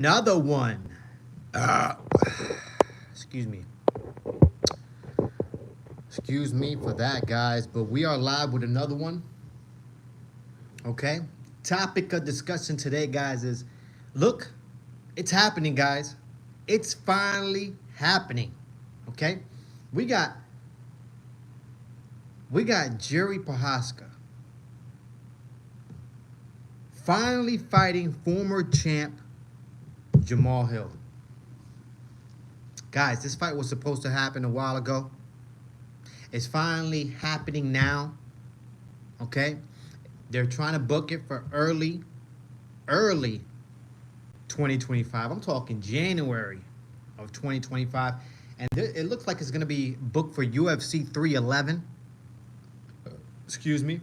Another one. Uh, excuse me. Excuse me for that, guys, but we are live with another one. Okay? Topic of discussion today, guys, is look, it's happening, guys. It's finally happening. Okay? We got we got Jerry Prohaska finally fighting former champ Jamal Hill. Guys, this fight was supposed to happen a while ago. It's finally happening now. Okay? They're trying to book it for early 2025. I'm talking January of 2025. And it looks like it's going to be booked for UFC 311. Excuse me.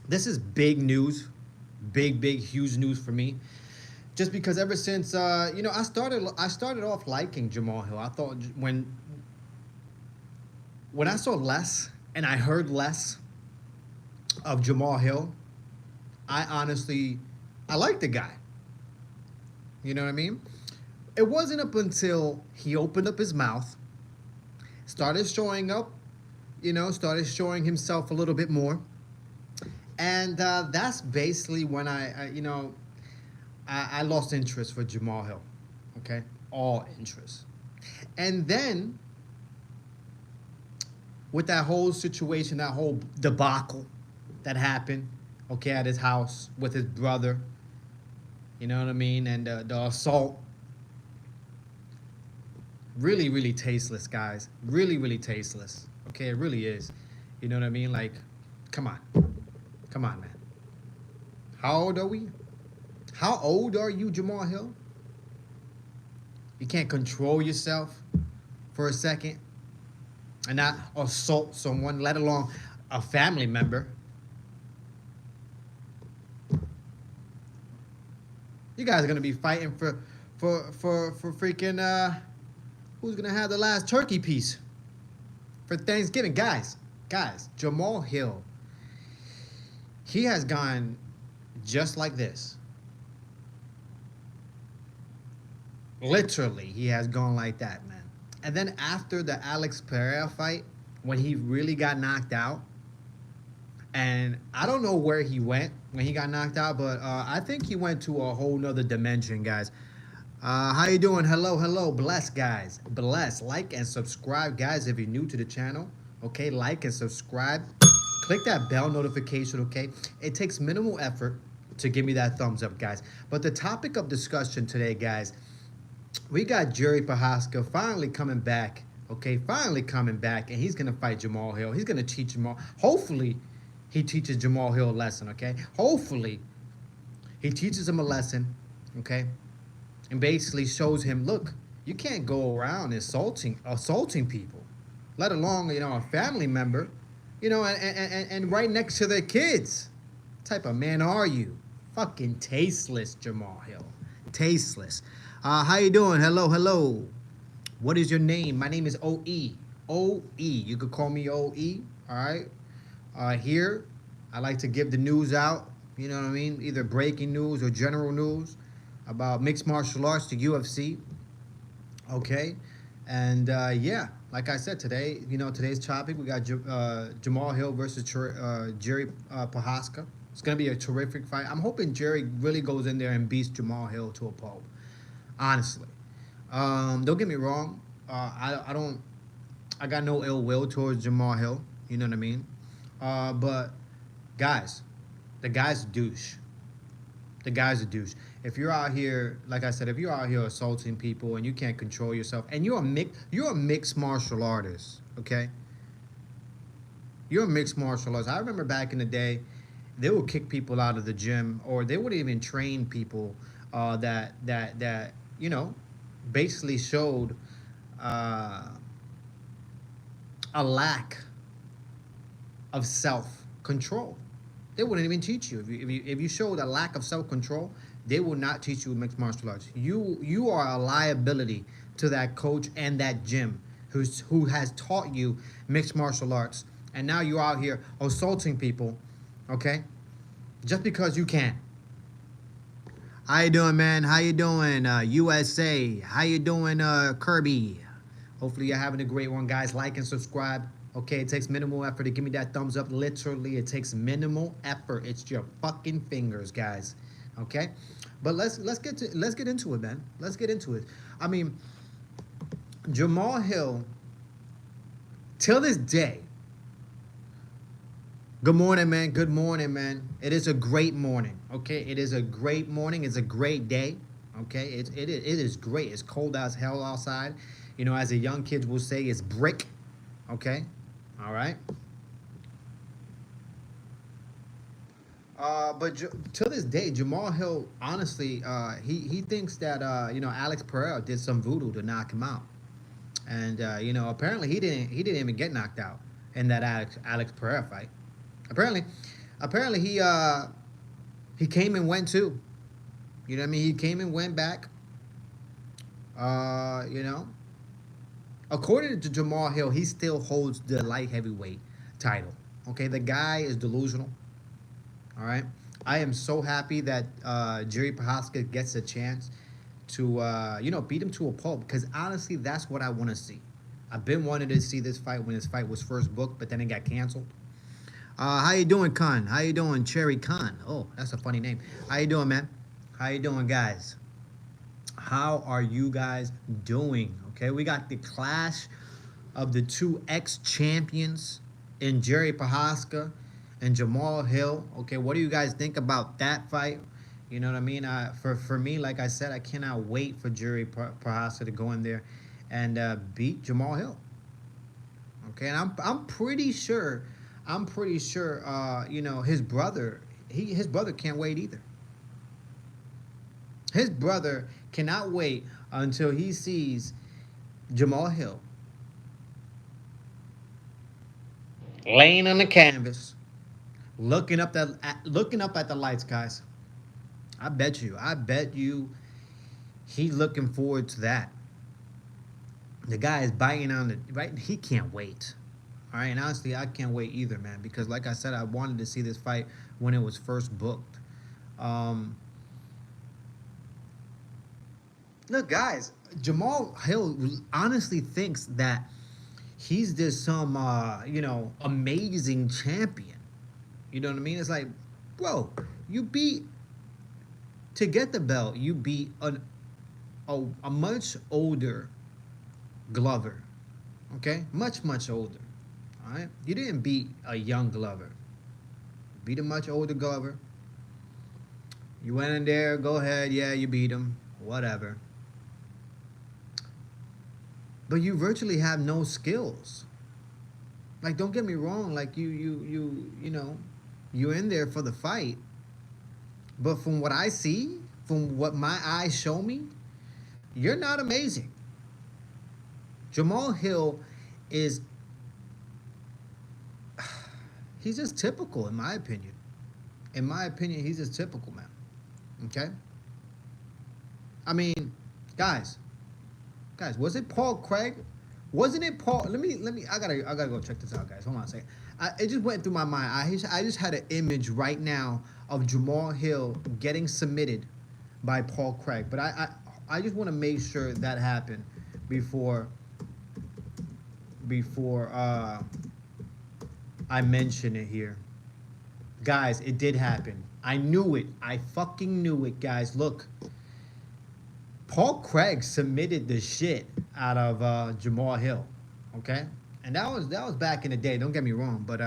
This is big news. Big, huge news for me. Just because ever since I started off liking Jamal Hill. I thought when I saw less and I heard less of Jamal Hill, I liked the guy. You know what I mean? It wasn't up until he opened up his mouth, started showing up, started showing himself a little bit more. And that's basically when I lost interest for Jamal Hill. Okay? All interest. And then, with that whole situation, that whole debacle that happened, okay, at his house with his brother, you know what I mean? And the assault. Really tasteless, guys. Really tasteless. Okay, it really is. You know what I mean? Like, come on. Come on, man. How old are we? How old are you, Jamal Hill? You can't control yourself for a second and not assault someone, let alone a family member. You guys are gonna be fighting for freaking who's gonna have the last turkey piece for Thanksgiving, guys. Jamal Hill, he has gone just like this. Literally, he has gone like that, man. And then after the Alex Pereira fight, when he really got knocked out, and I don't know where he went when he got knocked out, but I think he went to a whole nother dimension, guys. How you doing? Hello. Bless, guys. Bless. Like and subscribe, guys, if you're new to the channel. Okay, like and subscribe. Click that bell notification, okay? It takes minimal effort to give me that thumbs up, guys. But the topic of discussion today, guys, we got Jerry Prohaska finally coming back, okay? Finally coming back, and he's going to fight Jamal Hill. He's going to teach Jamal. Hopefully, he teaches Jamal Hill a lesson, okay? Hopefully, he teaches him a lesson, okay? And basically shows him, look, you can't go around assaulting people, let alone, a family member, and right next to their kids. What type of man are you? Fucking tasteless, Jamal Hill. Tasteless. How you doing? Hello. What is your name? My name is OE. OE. You could call me OE. All right. Here, I like to give the news out. You know what I mean? Either breaking news or general news about mixed martial arts to UFC. Okay. And yeah, like I said today, today's topic, we got Jamal Hill versus Jerry Prohaska. It's going to be a terrific fight. I'm hoping Jerry really goes in there and beats Jamal Hill to a pulp. Honestly. Don't get me wrong. I got no ill will towards Jamal Hill. You know what I mean? But, guys, the guy's a douche. The guy's a douche. If you're out here, like I said, if you're out here assaulting people and you can't control yourself, and you're a mixed martial artist, okay? You're a mixed martial artist. I remember back in the day, they would kick people out of the gym, or they would even train people that basically showed a lack of self-control. They wouldn't even teach you. If you showed a lack of self-control, they will not teach you mixed martial arts. You are a liability to that coach and that gym who has taught you mixed martial arts. And now you're out here assaulting people, okay? Just because you can. How you doing, man? How you doing, USA? How you doing, Kirby? Hopefully you're having a great one, guys. Like and subscribe. Okay, it takes minimal effort to give me that thumbs up. Literally, it takes minimal effort. It's your fucking fingers, guys. Okay, but let's get into it, man. Let's get into it. I mean, Jamal Hill, till this day. Good morning, man. Good morning, man. It is a great morning. Okay, it is a great morning. It's a great day. Okay, it is great. It's cold as hell outside. You know, as the young kids will say, it's brick. Okay, all right. But to this day, Jamal Hill, honestly, he thinks that you know, Alex Pereira did some voodoo to knock him out, and you know, apparently he didn't even get knocked out in that Alex Pereira fight. Apparently, apparently he came and went too. You know what I mean? He came and went back. You know, according to Jamal Hill, he still holds the light heavyweight title. Okay, the guy is delusional. All right. I am so happy that Jerry Prohaska gets a chance to you know, beat him to a pulp, because honestly, that's what I want to see. I've been wanting to see this fight when this fight was first booked, but then it got canceled. How you doing, Khan? How you doing, Cherry Khan? Oh, that's a funny name. How you doing, man? How you doing, guys? How are you guys doing? Okay, we got the clash of the two ex-champions in Jerry Prohaska and Jamal Hill. Okay, what do you guys think about that fight? You know what I mean? For me, like I said, I cannot wait for Jerry Prohaska to go in there and beat Jamal Hill. Okay, and I'm pretty sure, you know, his brother, his brother can't wait either. His brother cannot wait until he sees Jamal Hill laying on the canvas, looking up at the lights, guys. I bet you, he's looking forward to that. The guy is biting on the right. He can't wait. All right, and honestly, I can't wait either, man. Because like I said, I wanted to see this fight when it was first booked. Um, Look, guys, Jamal Hill honestly thinks that he's just some, you know, amazing champion. You know what I mean? It's like, bro, you beat to get the belt. You beat a much older Glover. Okay, much older. All right, you didn't beat a young Glover. You beat a much older Glover. You went in there. Go ahead. Yeah, you beat him. Whatever. But you virtually have no skills. Like, don't get me wrong. Like, you know, you're in there for the fight. But from what I see, from what my eyes show me, you're not amazing. Jamal Hill is, he's just typical, in my opinion. In my opinion, he's just typical, man. Okay? I mean, guys, was it Paul Craig? Wasn't it Paul? I gotta go check this out, guys. Hold on a second. It just went through my mind. I just had an image right now of Jamal Hill getting submitted by Paul Craig, but I just want to make sure that happened before I mention it here. Guys, it did happen. I knew it. I fucking knew it, guys. Look, Paul Craig submitted the shit out of Jamal Hill, okay? And that was back in the day. Don't get me wrong, but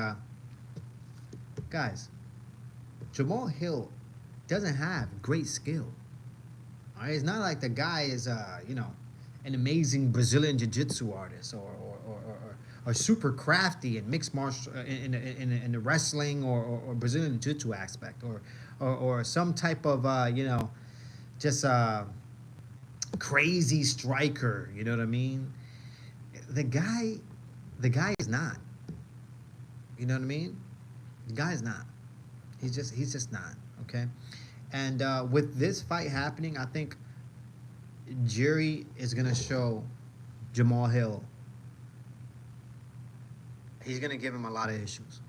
guys, Jamal Hill doesn't have great skill. All right, it's not like the guy is you know, an amazing Brazilian jiu-jitsu artist or super crafty in mixed martial in the wrestling or Brazilian jiu-jitsu aspect or some type of you know, just crazy striker. You know what I mean? The guy, the guy is not. You know what I mean? The guy is not. He's just not. Okay. And with this fight happening, I think Jerry is gonna show Jamal Hill. He's gonna give him a lot of issues.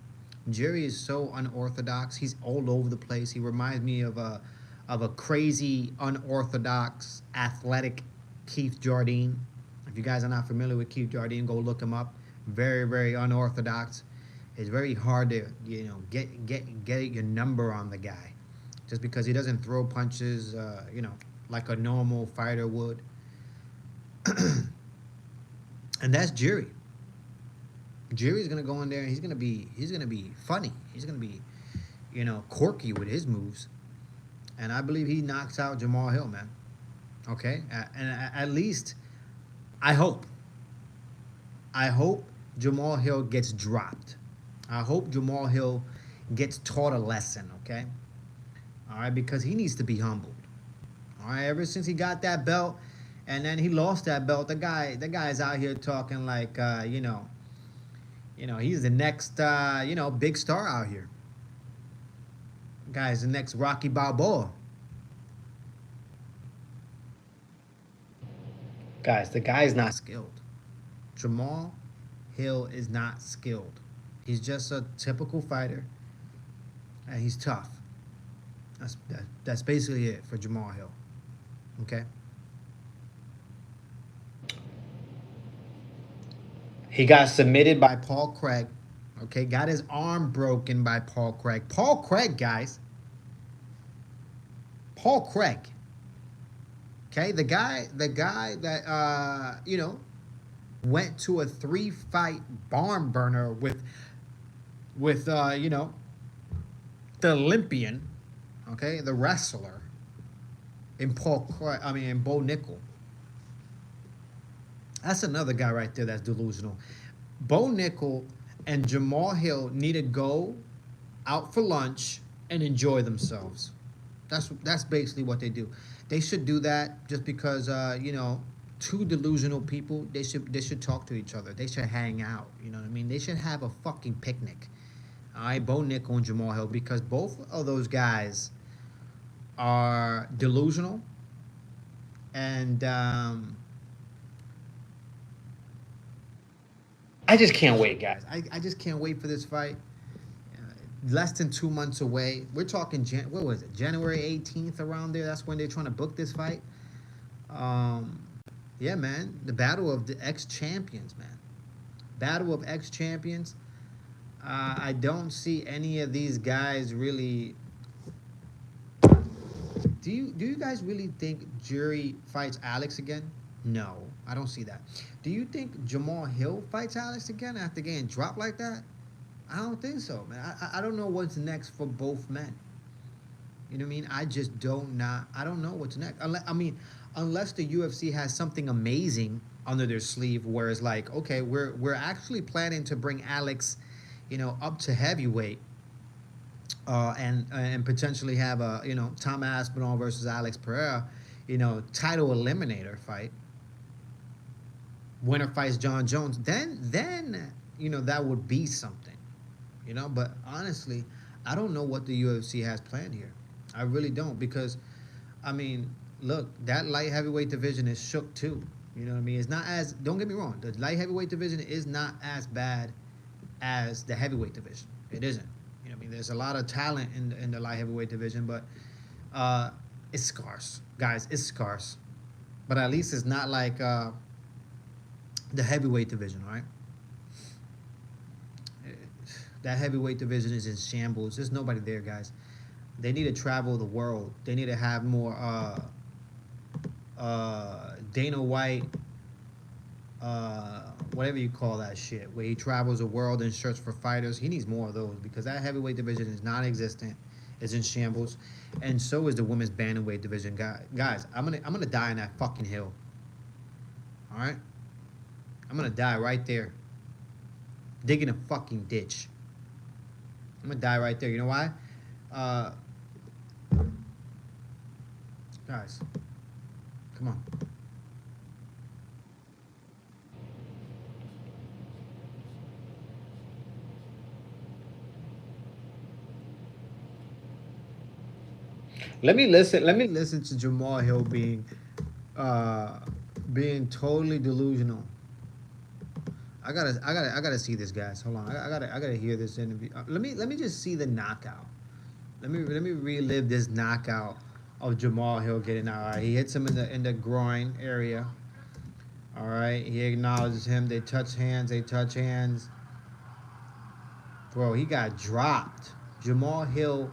Jerry is so unorthodox. He's all over the place. He reminds me of of a crazy, unorthodox, athletic Keith Jardine. If you guys are not familiar with Keith Jardine, go look him up. Very, very unorthodox. It's very hard to get your number on the guy, just because he doesn't throw punches, like a normal fighter would. And that's Jerry. Jerry's gonna go in there and he's gonna be funny. He's gonna be, quirky with his moves. And I believe he knocks out Jamal Hill, man. Okay, and at least I hope. I hope Jamal Hill gets dropped. I hope Jamal Hill gets taught a lesson. Okay, all right, because he needs to be humbled. All right, ever since he got that belt, and then he lost that belt, the guy's out here talking like, he's the next, big star out here. Guy's the next Rocky Balboa. Guys, the guy is not skilled. Jamal Hill is not skilled. He's just a typical fighter, and he's tough. That's basically it for Jamal Hill. Okay. He got submitted by Paul Craig. Okay, got his arm broken by Paul Craig. Paul Craig, guys. Paul Craig. Okay, the guy that went to a 3-fight barn burner with the Olympian, okay, the wrestler in Bo Nickel. That's another guy right there that's delusional. Bo Nickel and Jamal Hill need to go out for lunch and enjoy themselves. That's basically what they do. They should do that just because two delusional people, they should talk to each other. They should hang out. You know what I mean? They should have a fucking picnic. All right, Bo Nickel and Jamal Hill, because both of those guys are delusional, and I just can't wait, guys. I just can't wait for this fight. Less than 2 months away. We're talking what was it? January 18th, around there. That's when they're trying to book this fight. Yeah, man. The battle of the ex-champions, man. Battle of ex-champions. I don't see any of these guys really. Do you guys really think Jury fights Alex again? No, I don't see that. Do you think Jamal Hill fights Alex again after getting dropped like that? I don't think so, man. I don't know what's next for both men. You know what I mean? I don't know what's next. Unless the UFC has something amazing under their sleeve, where it's like, okay, we're actually planning to bring Alex, up to heavyweight, and potentially have a Tom Aspinall versus Alex Pereira, title eliminator fight. Winner fights John Jones. Then that would be something. But honestly, I don't know what the UFC has planned here. I really don't, because look, that light heavyweight division is shook too. You know what I mean? It's not as, don't get me wrong, the light heavyweight division is not as bad as the heavyweight division. It isn't. There's a lot of talent in the light heavyweight division, but it's scarce, guys. It's scarce, but at least it's not like the heavyweight division, right? That heavyweight division is in shambles. There's nobody there, guys. They need to travel the world. They need to have more Dana White, whatever you call that shit, where he travels the world and searches for fighters. He needs more of those, because that heavyweight division is non-existent. It's in shambles, and so is the women's bantamweight division. Guys, I'm gonna die in that fucking hill. All right, I'm gonna die right there, digging a fucking ditch. I'm gonna die right there. You know why? Guys, come on. Let me listen. Let me listen to Jamal Hill uh, being totally delusional. I gotta see this, guys. Hold on. I gotta hear this interview. Let me just see the knockout. Let me relive this knockout of Jamal Hill getting out. All right, he hits him in the groin area. All right, he acknowledges him. They touch hands. They touch hands. Bro, he got dropped. Jamal Hill,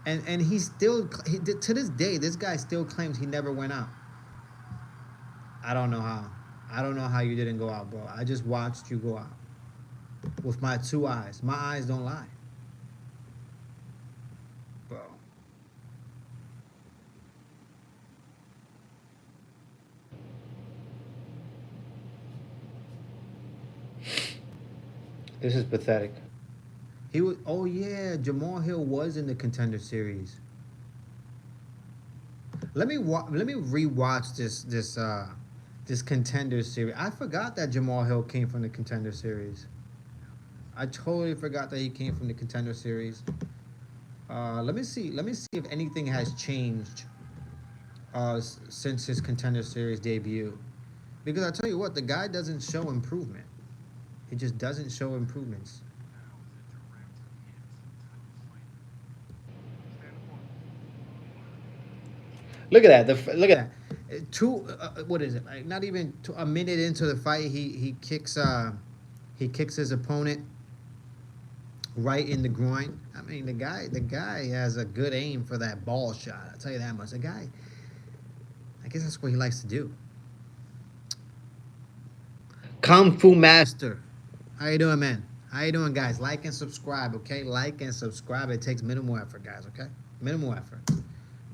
and he still to this day, this guy still claims he never went out. I don't know how. I don't know how you didn't go out, bro. I just watched you go out with my 2 eyes. My eyes don't lie, bro. This is pathetic. He was. Oh yeah, Jamal Hill was in the Contender Series. Let me rewatch this Contender Series. I forgot that Jamal Hill came from the Contender Series. I totally forgot that he came from the Contender Series. Let me see. Let me see if anything has changed since his Contender Series debut. Because I tell you what, the guy doesn't show improvement. He just doesn't show improvements. Look at that. Look at that. What is it? Like not even a minute into the fight, he kicks his opponent right in the groin. I mean, the guy has a good aim for that ball shot. I'll tell you that much. The guy, I guess that's what he likes to do. Kung Fu Master. How you doing, man? How you doing, guys? Like and subscribe, okay? Like and subscribe. It takes minimal effort, guys, okay? Minimal effort.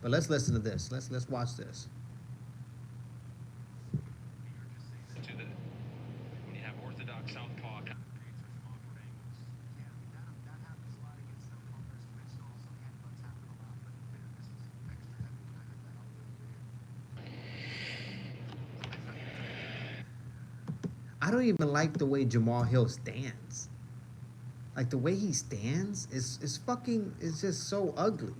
But let's listen to this. Let's watch this. When you have orthodox southpaw. I don't even like the way Jamal Hill stands. Like the way he stands is fucking is just so ugly.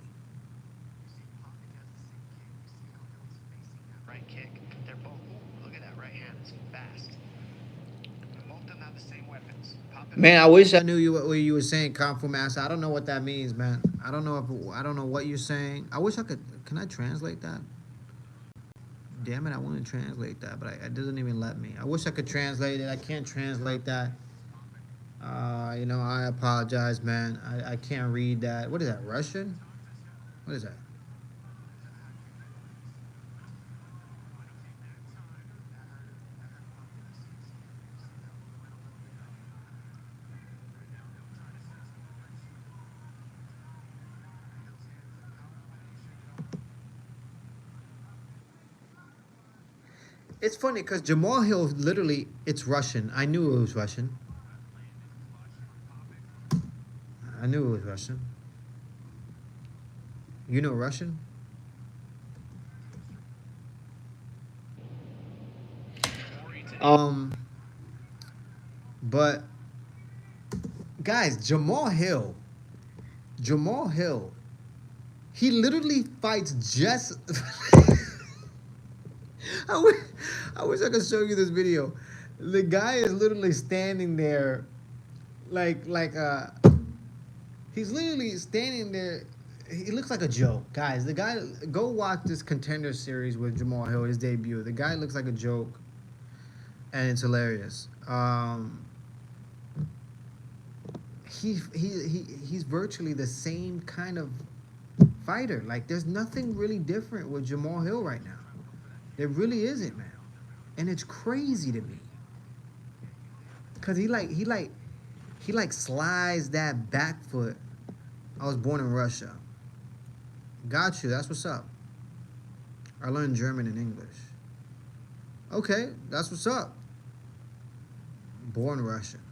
Right kick. They're both. Ooh, look at that right hand. It's fast. Both of them have the same weapons. Man, I wish I knew what you were saying, Kung Fu Master. I don't know what that means, man. I don't know what you're saying. I wish I could. Can I translate that? Damn it, I want to translate that, but it doesn't even let me. I wish I could translate it. I can't translate that. I apologize, man. I can't read that. What is that, Russian? What is that? It's funny because Jamal Hill literally, it's Russian. I knew it was Russian. I knew it was Russian. You know Russian? Um, but guys, Jamal Hill, he literally fights just. I wish, I wish I could show you this video. The guy is literally standing there, like he's literally standing there. He looks like a joke, guys. The guy, go watch this Contender Series with Jamal Hill, his debut. The guy looks like a joke, and it's hilarious. He's virtually the same kind of fighter. Like there's nothing really different with Jamal Hill right now. There really isn't, man. And it's crazy to me. Cause he slides that back foot. I was born in Russia. Got you, that's what's up. I learned German and English. Okay, that's what's up. Born Russian.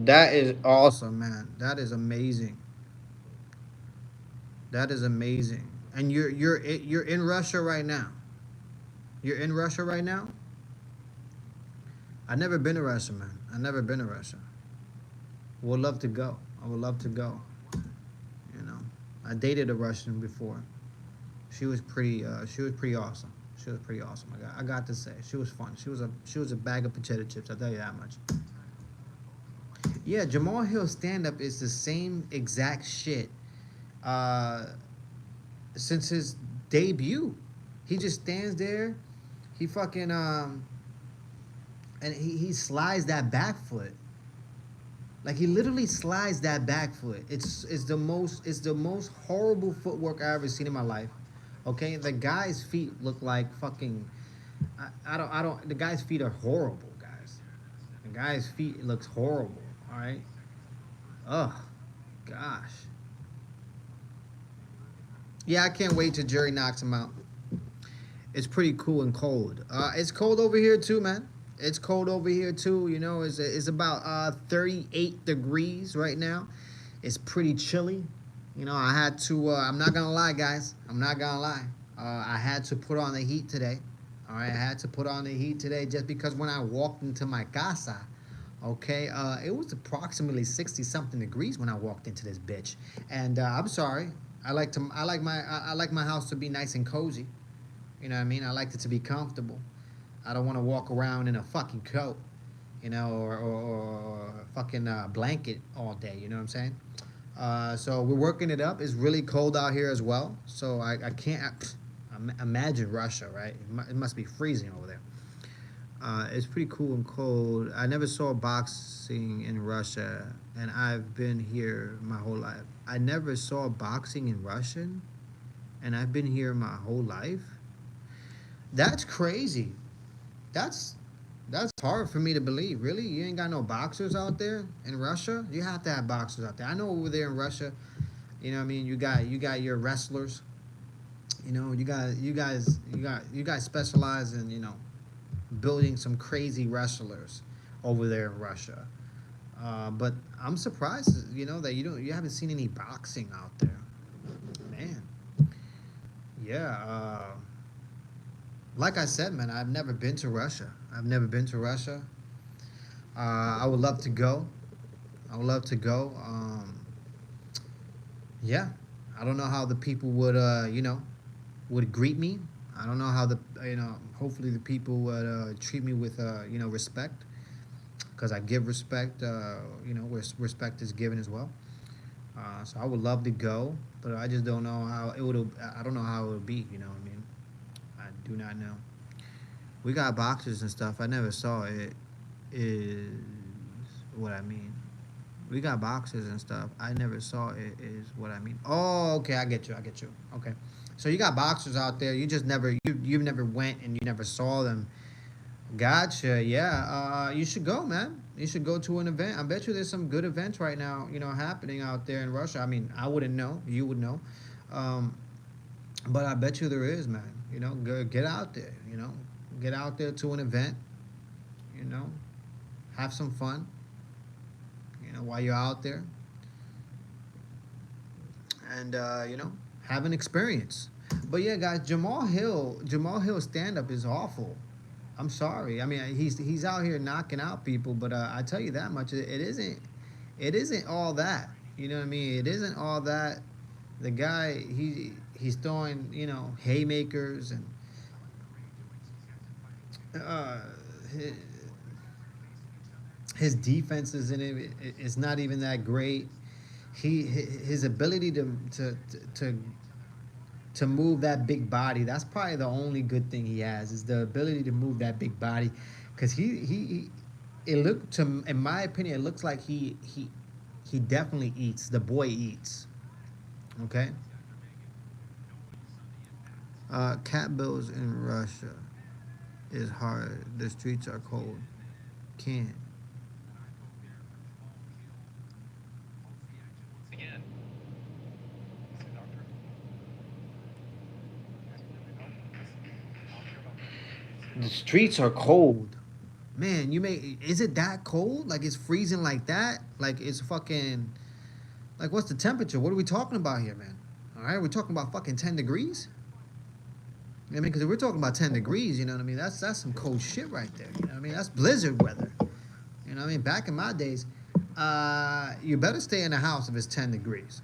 That is awesome, man. That is amazing. That is amazing. And you're in Russia right now. You're in Russia right now? I've never been to Russia, man. I've never been to Russia. Would love to go. I would love to go. You know, I dated a Russian before. She was pretty awesome. She was pretty awesome. I got to say, she was fun. She was a bag of potato chips. I'll tell you that much. Yeah, Jamal Hill stand up is the same exact shit uh, since his debut. He just stands there. He fucking and he slides that back foot. Like he literally slides that back foot. It's the most horrible footwork I ever seen in my life. Okay, the guy's feet look like fucking. I don't. The guy's feet are horrible, guys. The guy's feet looks horrible. All right. Ugh, gosh. Yeah, I can't wait till Jerry knocks him out. It's pretty cool and cold. It's cold over here too, man. It's cold over here too. You know, it's about 38 degrees right now. It's pretty chilly. You know, I had to. I'm not gonna lie, guys. I'm not gonna lie. I had to put on the heat today. All right, I had to put on the heat today just because when I walked into my casa, okay, it was approximately 60 something degrees when I walked into this bitch. And I'm sorry. I like my house to be nice and cozy. You know what I mean? I like it to be comfortable. I don't want to walk around in a fucking coat, you know, or a fucking blanket all day. You know what I'm saying? So we're working it up. It's really cold out here as well. So I can't imagine Russia, right? It must be freezing over there. It's pretty cool and cold. I never saw boxing in Russia, and I've been here my whole life. I never saw boxing in Russian, and I've been here my whole life. That's crazy. That's that's hard for me to believe. Really, you ain't got no boxers out there in Russia? You have to have boxers out there. I know over there in Russia, you know what I mean. You got your wrestlers. You know, you guys specialize in building some crazy wrestlers over there in Russia. But I'm surprised, that you haven't seen any boxing out there, man. Yeah. Like I said, man, I've never been to Russia. I've never been to Russia. I would love to go. I would love to go. Yeah. I don't know how the people would, would greet me. I don't know how hopefully the people would treat me with, respect. Because I give respect, where respect is given as well. So I would love to go, but I just don't know how it would. I don't know how it would be. You know what I mean? I do not know. We got boxers and stuff. I never saw it. Is what I mean. We got boxers and stuff. I never saw it. Is what I mean. Oh, okay. I get you. I get you. Okay. So you got boxers out there. You just never you've never went and you never saw them. Gotcha. Yeah. You should go, man. You should go to an event. I bet you there's some good events right now, happening out there in Russia. I mean, I wouldn't know. You would know. Um, but I bet you there is, man. Get out there. Get out there to an event. You know, have some fun. While you're out there, and have an experience. But yeah, guys, Jamal Hill stand up is awful. I'm sorry. I mean, he's out here knocking out people, but I tell you that much, it isn't all that. You know what I mean? It isn't all that. The guy he's throwing haymakers and uh, his, his defense is in it. It's not even that great. His ability to to move that big body. That's probably the only good thing he has is the ability to move that big body, because it looked to in my opinion it looks like he definitely eats. The boy eats. Okay. Cat bills in Russia is hard. The streets are cold. Can't. Again. The streets are cold. Man, is it that cold? Like it's freezing like that? Like it's fucking like what's the temperature? What are we talking about here, man? All right, we're talking about fucking 10 degrees? I mean, because if we're talking about 10 degrees, you know what I mean? That's some cold shit right there. You know what I mean? That's blizzard weather. You know what I mean? Back in my days, you better stay in the house if it's 10 degrees.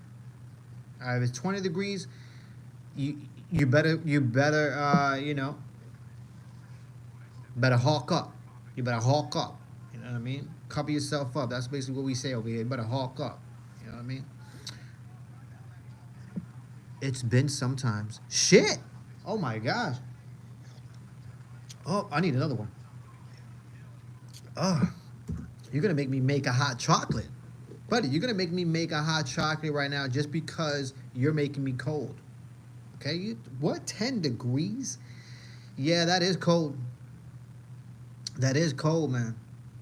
All right, if it's 20 degrees, you better better hawk up. You better hawk up. You know what I mean? Cover yourself up. That's basically what we say over here. You better hawk up. You know what I mean? It's been sometimes. Shit. Oh my gosh. Oh, I need another one. Oh, you're gonna make me make a hot chocolate, buddy. You're gonna make me make a hot chocolate right now just because you're making me cold. Okay, what? 10 degrees? Yeah, that is cold. That is cold, man.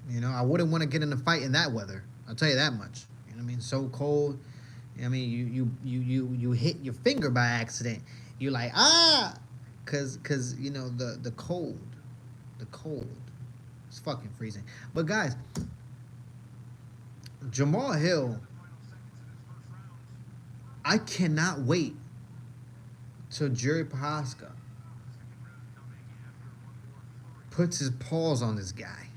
You know, I wouldn't want to get in a fight in that weather. I'll tell you that much. You know what I mean? So cold. I mean, you hit your finger by accident. You're like, ah, cause you know the cold, the cold. It's fucking freezing. But guys, Jamal Hill, I cannot wait till Jerry Prohaska puts his paws on this guy.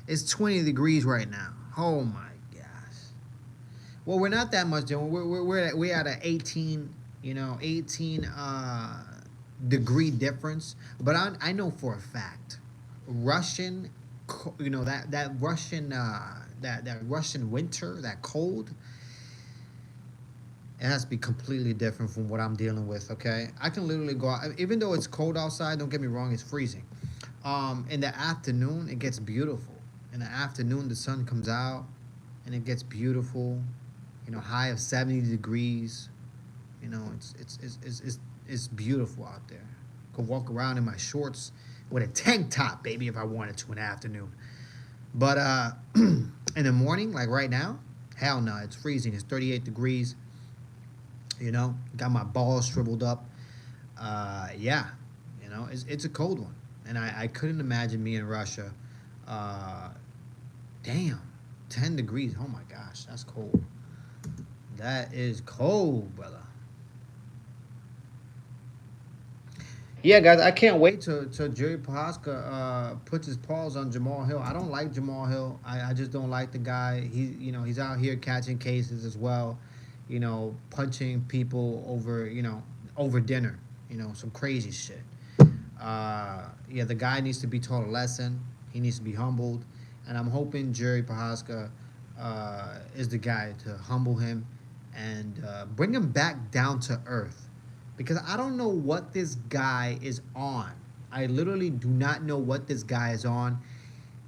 It's 20 degrees right now. Oh my gosh. Well, we're not that much, Joe. We're at an 18, 18 degree difference. But I know for a fact, Russian, that Russian that Russian winter, that cold, it has to be completely different from what I'm dealing with. Okay, I can literally go out, even though it's cold outside. Don't get me wrong, it's freezing. In the afternoon, it gets beautiful. In the afternoon, the sun comes out, and it gets beautiful. High of 70 degrees. It's beautiful out there. Could walk around in my shorts with a tank top, baby, if I wanted to in the afternoon. But in the morning, like right now, hell no, it's freezing. It's 38 degrees. Got my balls shriveled up. Yeah, it's a cold one, and I couldn't imagine me in Russia. Damn, 10 degrees. Oh my gosh, that's cold. That is cold, brother. Yeah, guys, I can't wait till Jerry Prohaska puts his paws on Jamal Hill. I don't like Jamal Hill. I just don't like the guy. He's out here catching cases as well. Punching people over dinner. Some crazy shit. Yeah, the guy needs to be taught a lesson. He needs to be humbled, and I'm hoping Jerry Prohaska is the guy to humble him and bring him back down to earth. Because I don't know what this guy is on. I literally do not know what this guy is on.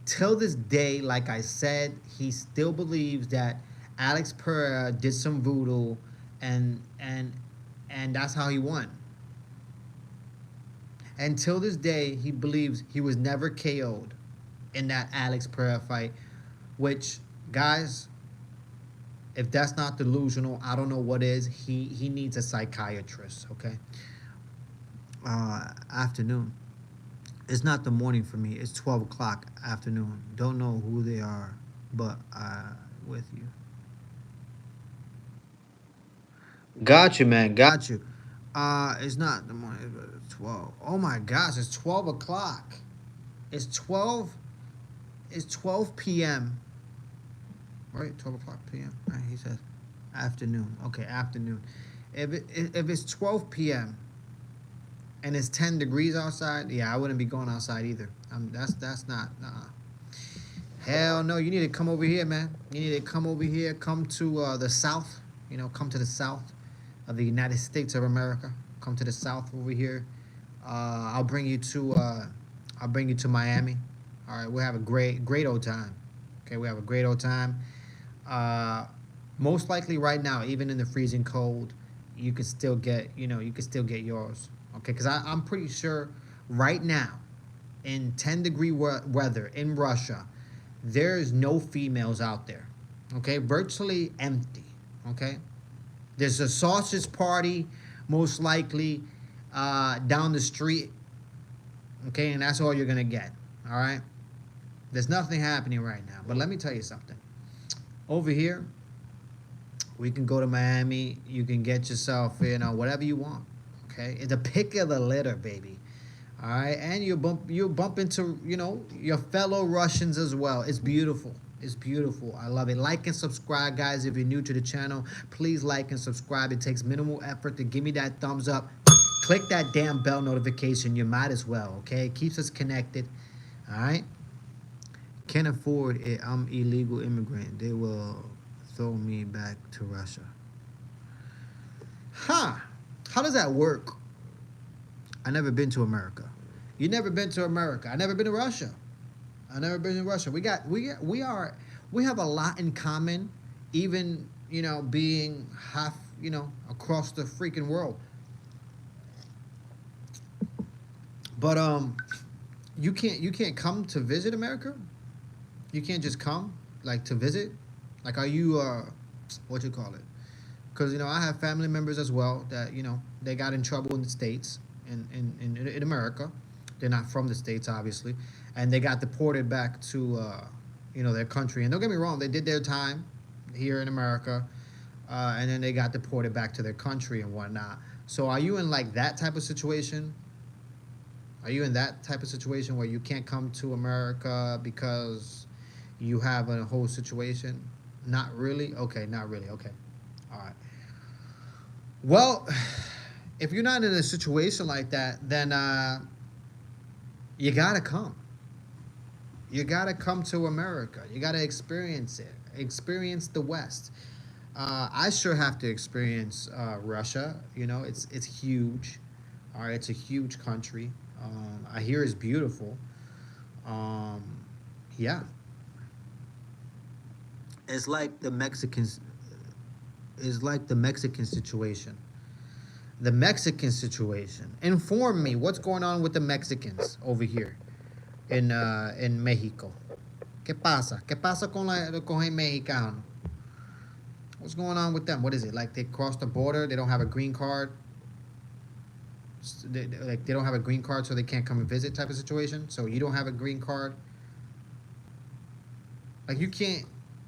Till this day, like I said, he still believes that Alex Pereira did some voodoo, and that's how he won. Until this day, he believes he was never KO'd in that Alex Pereira fight, which, guys, if that's not delusional, I don't know what is. He needs a psychiatrist, okay? Afternoon. It's not the morning for me. It's 12 o'clock afternoon. Don't know who they are, but with you. Got you, man. Got you. It's not the morning, but it's 12. Oh my gosh, it's 12 o'clock. It's 12. It's 12 p.m. Right, 12 o'clock p.m. Right, he says afternoon. Okay, afternoon. If it's 12 p.m. and it's 10 degrees outside, yeah, I wouldn't be going outside either. That's not. Hell no. You need to come over here, man. You need to come over here. Come to the south. Come to the south of the United States of America. Come to the south over here. I'll bring you to. I'll bring you to Miami. All right, we'll have a great old time. Okay, we have a great old time. Most likely right now, even in the freezing cold, you could still get, you could still get yours. Okay, because I'm pretty sure right now, in 10-degree weather in Russia, there's no females out there. Okay, virtually empty. Okay, there's a sausage party, most likely, down the street. Okay, and that's all you're gonna get. All right, there's nothing happening right now. But let me tell you something. Over here, we can go to Miami. You can get yourself, whatever you want. Okay, it's a pick of the litter, baby. All right, and you bump into your fellow Russians as well. It's beautiful. It's beautiful. I love it. Like and subscribe, guys. If you're new to the channel, please like and subscribe. It takes minimal effort to give me that thumbs up. Click that damn bell notification. You might as well. Okay, it keeps us connected. All right. Can't afford it. I'm illegal immigrant. They will throw me back to Russia. Huh? How does that work? I never been to America. You never been to America. I never been to Russia. I never been to Russia. We have a lot in common, even being half across the freaking world. But you can't come to visit America. You can't just come like to visit. Like, are you what you call it? Because I have family members as well that they got in trouble in the states, in America. They're not from the states, obviously, and they got deported back to their country. And don't get me wrong, they did their time here in America, and then they got deported back to their country and whatnot. So are you in like that type of situation? Are you in that type of situation where you can't come to America because you have a whole situation? Not really? Okay, not really. Okay. All right. Well, if you're not in a situation like that, then you gotta come. You gotta come to America. You gotta experience it. Experience the West. I sure have to experience Russia. It's huge. All right, it's a huge country. I hear it's beautiful. Um, yeah, it's like the Mexicans. It's like the Mexican situation. The Mexican situation. Inform me what's going on with the Mexicans over here in Mexico. ¿Qué pasa? ¿Qué pasa con el mexicano? What's going on with them? What is it? Like they cross the border, they don't have a green card. They don't have a green card, so they can't come and visit type of situation. So you don't have a green card. Like you can't.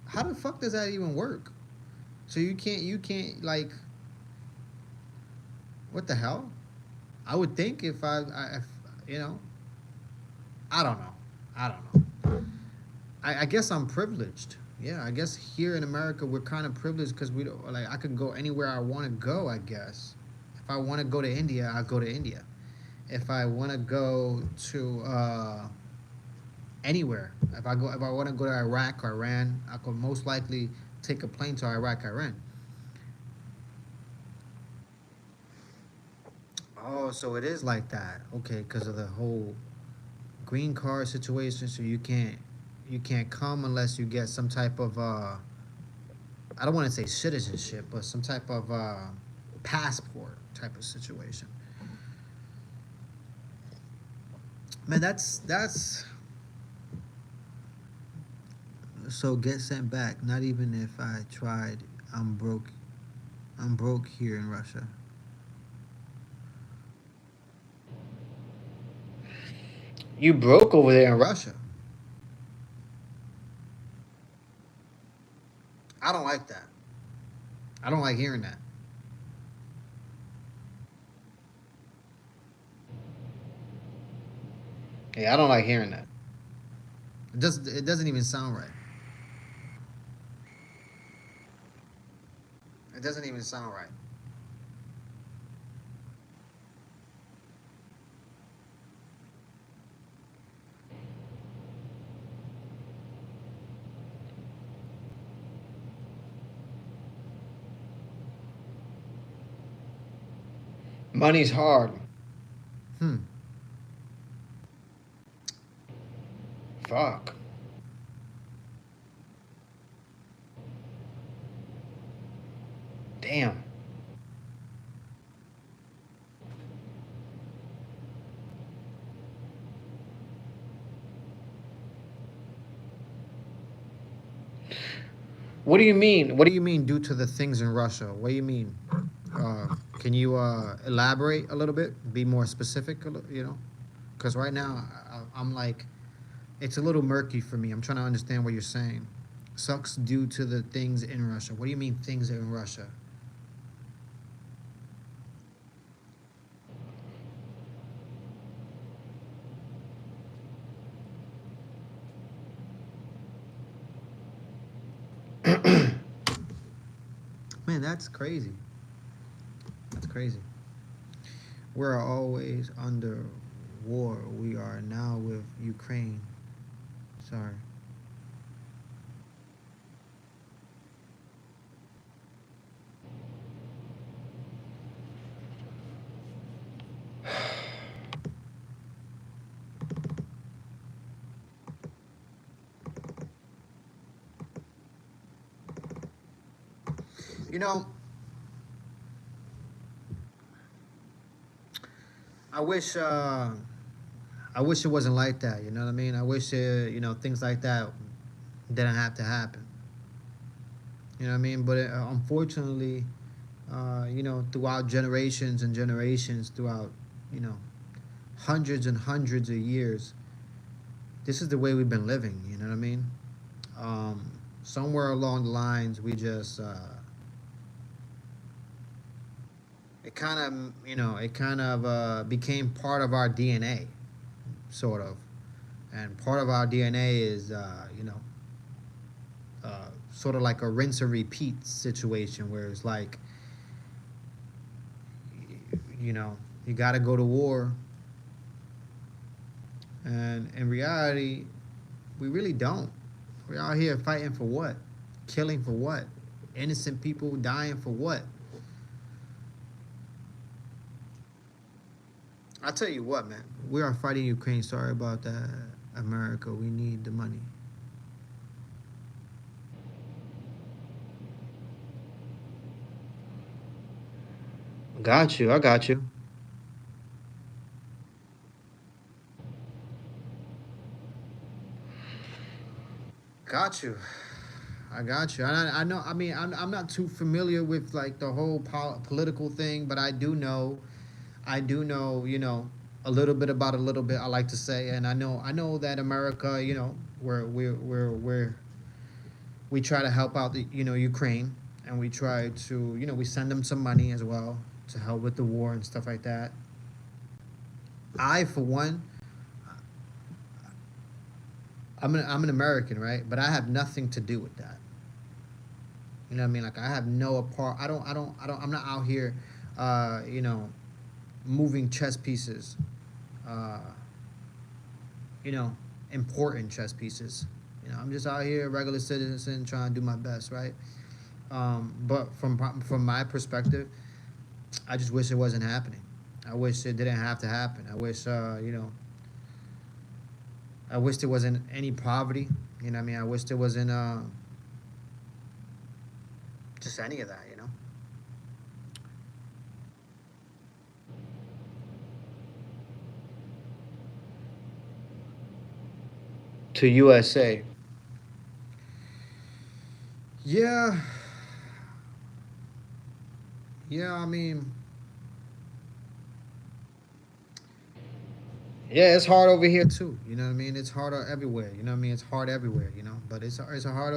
How the fuck does that even work? So you can't like. What the hell? I would think if you know, I don't know. I don't know. I guess I'm privileged. Yeah, I guess here in America we're kind of privileged because we don't like I can go anywhere I want to go. I guess if I want to go to India, I go to India. If I want to go to anywhere, if I want to go to Iraq or Iran, I could most likely take a plane to Iraq, Iran. Oh, so it is like that. Okay, because of the whole green card situation. So you can't come unless you get some type of I don't want to say citizenship, but some type of passport type of situation. Man, that's so get sent back. Not even if I tried. I'm broke. I'm broke here in Russia. You broke over there in Russia. I don't like that. I don't like hearing that. Yeah, I don't like hearing that. It doesn't even sound right. It doesn't even sound right. Money's hard. Hmm. Fuck. Damn. What do you mean? What do you mean due to the things in Russia? What do you mean? Can you elaborate a little bit? Be more specific, Because right now I'm like, it's a little murky for me. I'm trying to understand what you're saying. Sucks due to the things in Russia. What do you mean things in Russia? Man, that's crazy. That's crazy. We're always under war. We are now with Ukraine. Sorry. You know, I wish I wish it wasn't like that. You know what I mean? I wish things like that didn't have to happen. You know what I mean? But unfortunately, throughout generations and generations, throughout you know hundreds and hundreds of years, this is the way we've been living. You know what I mean? Somewhere along the lines, we just it kind of became part of our DNA, sort of, and part of our DNA is sort of like a rinse and repeat situation where it's like you got to go to war, and in reality, we really don't. We're out here fighting for what? Killing for what? Innocent people dying for what? I'll tell you what, man. We are fighting Ukraine. Sorry about that, America. We need the money. Got you. I got you. Got you. I got you. I know. I mean, I'm not too familiar with like the whole political thing, but I do know, a little bit about a little bit. I like to say, and I know that America, we try to help out the, Ukraine, and we try to, we send them some money as well to help with the war and stuff like that. I, for one, I'm an American, right? But I have nothing to do with that. You know what I mean? Like I have no part. I'm not out here, uh, you know, moving chess pieces. Uh, you know, important chess pieces. I'm just out here, a regular citizen, trying to do my best, right? But from my perspective, I just wish it wasn't happening. I wish it didn't have to happen. I wish there wasn't any poverty. You know what I mean? I wish there wasn't just any of that. To USA. Yeah, yeah. I mean, yeah, it's hard over here too. You know what I mean? It's hard everywhere. You know what I mean? It's hard everywhere. But it's hard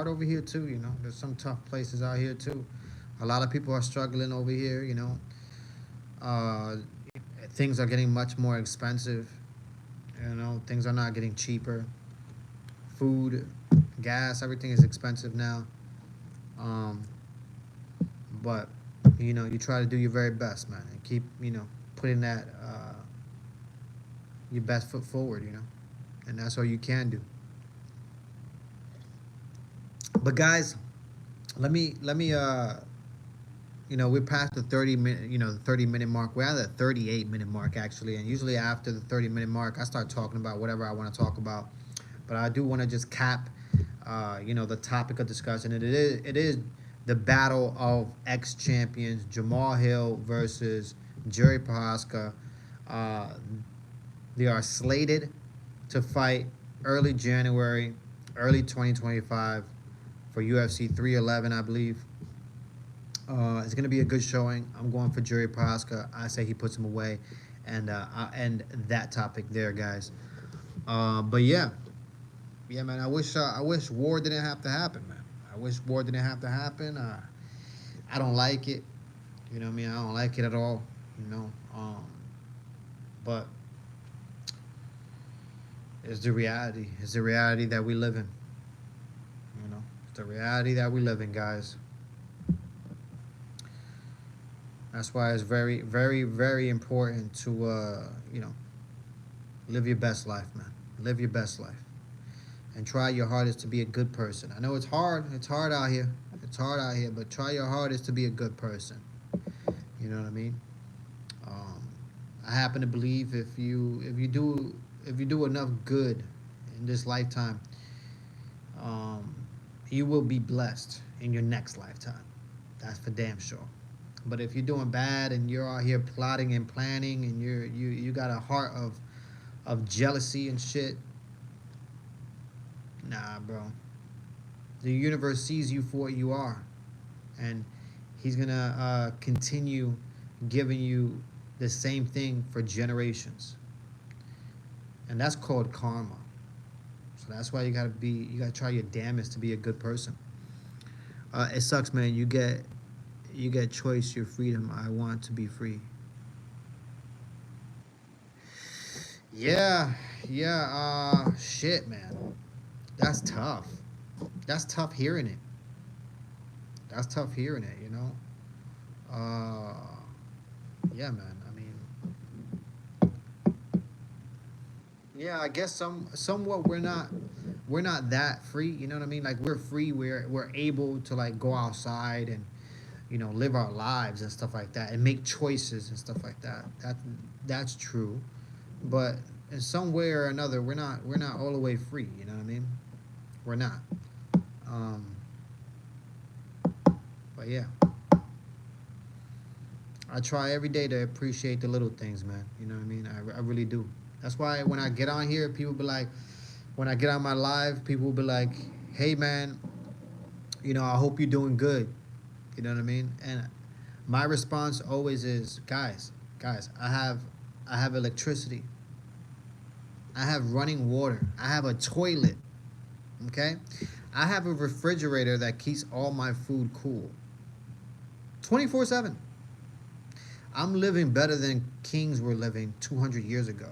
over here too. There's some tough places out here too. A lot of people are struggling over here. Uh, things are getting much more expensive. Things are not getting cheaper. Food, gas, everything is expensive now. Um, but you try to do your very best, man, and keep putting that your best foot forward. And that's all you can do. But guys, let me we're past the 30 minute, the 30-minute mark. We're at the 38-minute mark actually, and usually after the 30-minute mark, I start talking about whatever I want to talk about. But I do want to just cap, the topic of discussion. And it is the battle of ex champions Jamal Hill versus Jerry Prohaska. Uh, they are slated to fight early January, early 2025 for UFC 311, I believe. It's going to be a good showing. I'm going for Jerry Prohaska. I say he puts him away. And I'll end that topic there, guys. But yeah. Yeah, man. I wish war didn't have to happen, man. I wish war didn't have to happen. I don't like it. You know what I mean? I don't like it at all. You know. But it's the reality. It's the reality that we live in. It's the reality that we live in, guys. That's why it's very, very, very important to live your best life, man. Live your best life, and try your hardest to be a good person. I know it's hard. It's hard out here. It's hard out here, but try your hardest to be a good person. You know what I mean? Um, I happen to believe if you do enough good in this lifetime, um, you will be blessed in your next lifetime. That's for damn sure. But if you're doing bad and you're out here plotting and planning and you got a heart of jealousy and shit, nah, bro. The universe sees you for what you are, and he's gonna continue giving you the same thing for generations, and that's called karma. So that's why you gotta try your damnedest to be a good person. It sucks, man. You get choice, your freedom. I want to be free. Yeah, yeah. Shit, man. That's tough. That's tough hearing it. That's tough hearing it. You know. Uh, yeah, man. I mean, yeah. I guess somewhat we're not that free. You know what I mean? Like we're free. We're able to like go outside and live our lives and stuff like that and make choices and stuff like that. That's true, but in some way or another, we're not all the way free. You know what I mean? We're not. Um, but yeah, I try every day to appreciate the little things, man. You know what I mean? I really do. That's why when I get on here, people be like, when I get on my live, people will be like, "Hey, man, I hope you're doing good." You know what I mean? And my response always is, guys, I have electricity. I have running water. I have a toilet. Okay? I have a refrigerator that keeps all my food cool. 24/7. I'm living better than kings were living 200 years ago.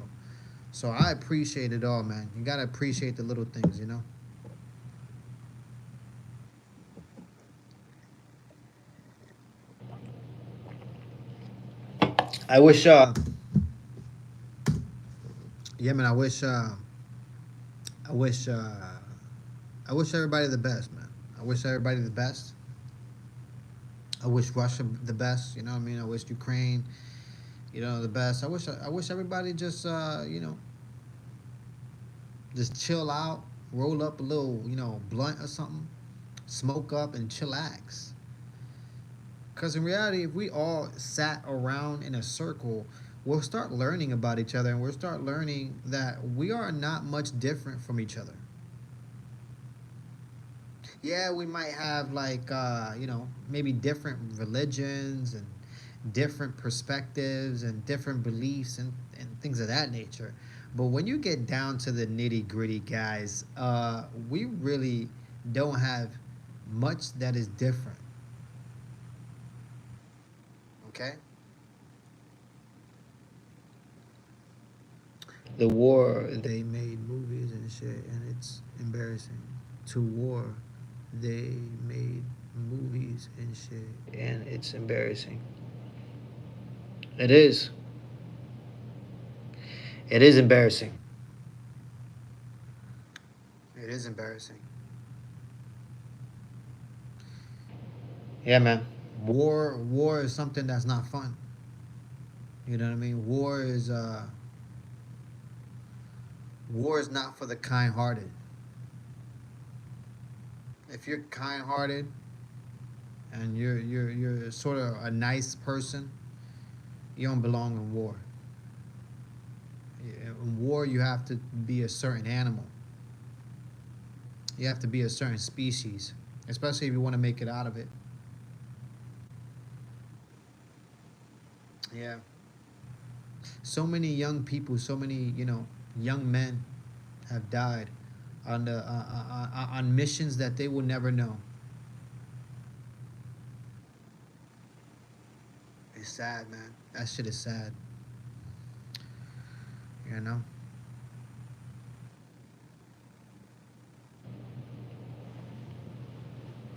So I appreciate it all, man. You got to appreciate the little things, you know? I wish yeah, man, I wish I wish everybody the best, man. I wish everybody the best. I wish Russia the best. You know what I mean? I wish Ukraine, the best. I wish everybody just just chill out, roll up a little blunt or something, smoke up and chillax. Because in reality, if we all sat around in a circle, we'll start learning about each other and we'll start learning that we are not much different from each other. Yeah, we might have like maybe different religions and different perspectives and different beliefs and things of that nature. But when you get down to the nitty gritty, guys, we really don't have much that is different. Okay. The war, they made movies and shit, and it's embarrassing. To war, they made movies and shit, and it's embarrassing. It is. It is embarrassing. It is embarrassing. Yeah, man. War is something that's not fun. You know what I mean? War is not for the kind-hearted. If you're kind-hearted and you're sort of a nice person, you don't belong in war. In war, you have to be a certain animal. You have to be a certain species, especially if you want to make it out of it. Yeah. So many young people, so many young men have died on missions that they will never know. It's sad, man. That shit is sad. You know.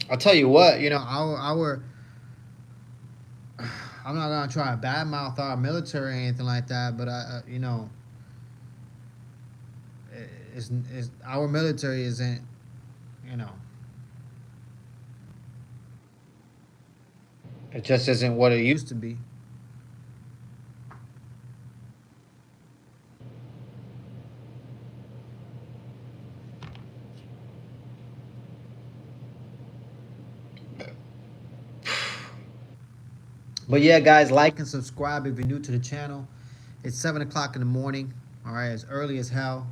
I'll tell you what. Our I'm not gonna try to badmouth our military or anything like that, but it's our military isn't, you know, it just isn't what it used to be. But yeah, guys, like and subscribe if you're new to the channel. It's 7 o'clock in the morning. All right, it's early as hell.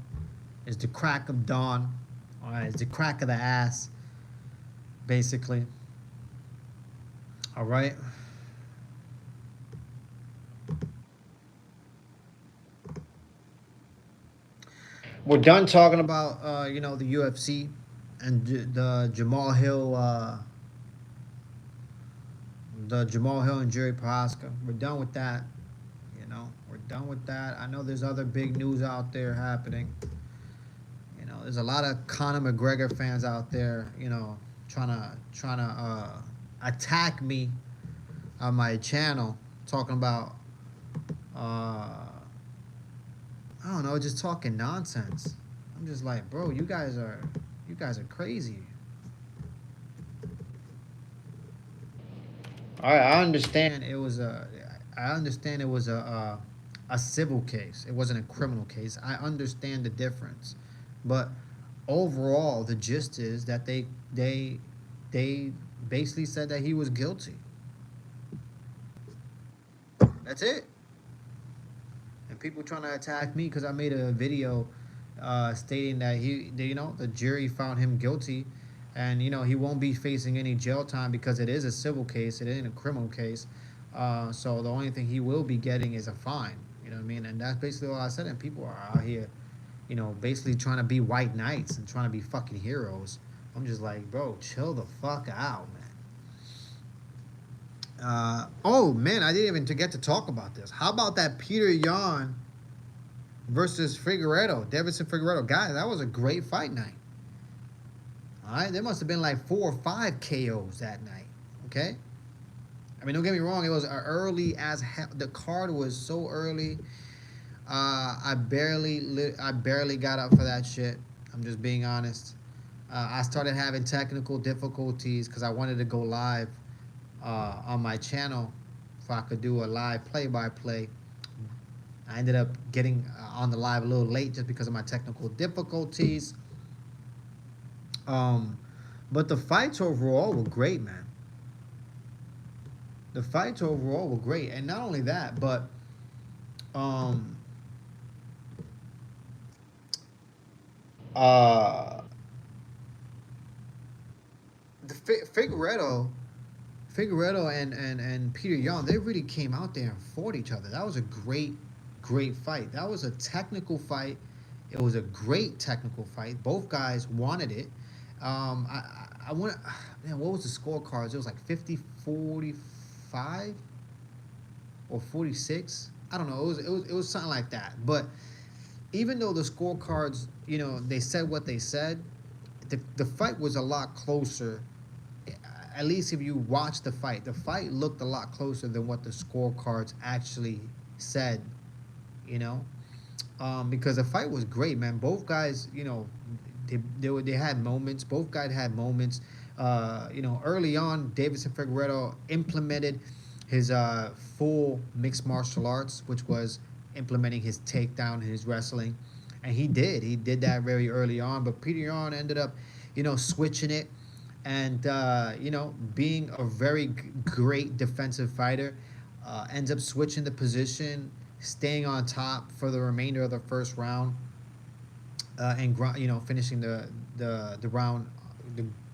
It's the crack of dawn. All right, it's the crack of the ass, basically. All right. We're done talking about the UFC and the Jamal Hill and Jerry Prohaska. We're done with that. We're done with that. I know there's other big news out there happening. There's a lot of Conor McGregor fans out there. Trying to attack me on my channel, talking about I don't know, just talking nonsense. I'm just like, bro, you guys are crazy. I understand it was a civil case. It wasn't a criminal case. I understand the difference, but overall, the gist is that they basically said that he was guilty. That's it. And people trying to attack me because I made a video stating that the jury found him guilty, and he won't be facing any jail time because it is a civil case. It isn't a criminal case. So the only thing he will be getting is a fine. You know what I mean? And that's basically all I said. And people are out here, basically trying to be white knights and trying to be fucking heroes. I'm just like, bro, chill the fuck out, man. Oh man, I didn't even get to talk about this. How about that Peter Yan versus Figueiredo, Deiveson Figueiredo? Guys, that was a great fight night. All right, there must have been like 4 or 5 KOs that night. Okay, I mean, don't get me wrong, it was early as hell. The card was so early. I barely got up for that shit. I'm just being honest. I started having technical difficulties because I wanted to go live on my channel if I could do a live play-by-play. I ended up getting on the live a little late just because of my technical difficulties. But the fights overall were great, man. The fights overall were great, and not only that, but the Figueredo and Peter Yan, they really came out there and fought each other. That was a great fight. That was a technical fight. It was a great technical fight. Both guys wanted it. I want, man, what was the scorecards? It was like 50-45 or 46. I don't know. It was something like that. But even though the scorecards, they said what they said, the fight was a lot closer. At least if you watch the fight looked a lot closer than what the scorecards actually said, because the fight was great, man. Both guys, they had moments. Both guys had moments. Early on, Deiveson Figueiredo implemented his full mixed martial arts, which was implementing his takedown and his wrestling, and he did that very early on. But Peter Yan ended up, switching it, and being a very great defensive fighter, ends up switching the position, staying on top for the remainder of the first round, and finishing the round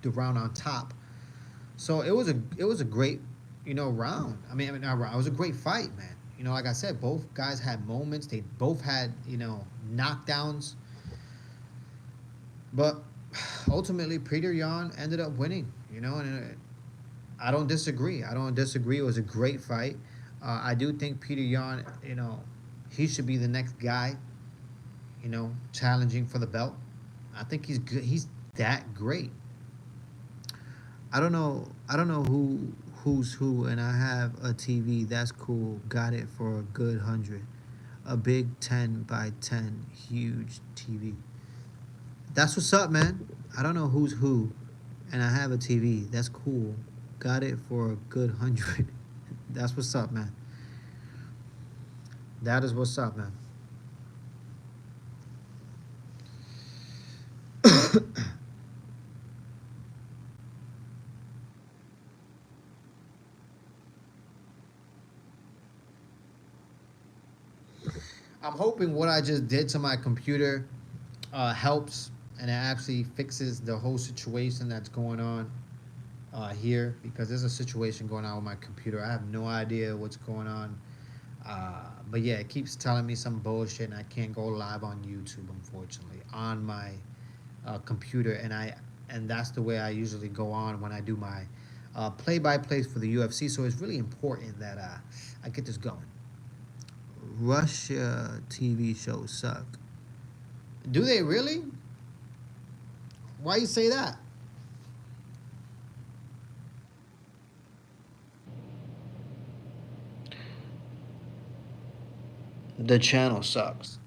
the round on top. So it was a great round. I mean not round. It was a great fight, man. Like I said, both guys had moments. They both had knockdowns, but ultimately Peter Yan ended up winning. And I don't disagree. It was a great fight. I do think Peter Yan, he should be the next guy, challenging for the belt. I think he's good. He's that great. I don't know who's who, and I have a TV. That's cool. Got it for a good 100. A big 10x10 huge TV. That's what's up, man. I don't know who's who, and I have a TV. That's cool. Got it for a good 100. That's what's up, man. That is what's up, man. I'm hoping what I just did to my computer helps and it actually fixes the whole situation that's going on here, because there's a situation going on with my computer. I have no idea what's going on. But yeah, it keeps telling me some bullshit, and I can't go live on YouTube, unfortunately, on my computer. And that's the way I usually go on when I do my play-by-plays for the UFC. So it's really important that I get this going. Russia TV shows suck. Do they really? Why you say that? The channel sucks.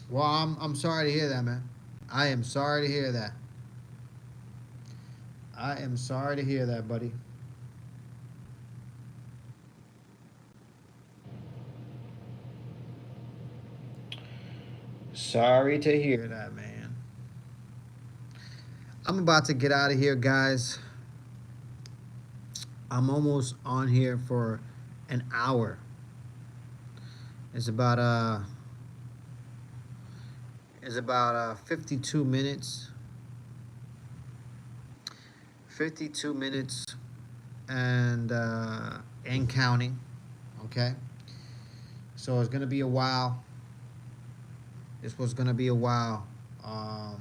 Well, I'm sorry to hear that, man. I am sorry to hear that. I am sorry to hear that, buddy. Sorry to hear that, man. I'm about to get out of here, guys. I'm almost on here for an hour. It's about 52 minutes. 52 minutes and counting. Okay. So it's gonna be a while. This was gonna be a while. I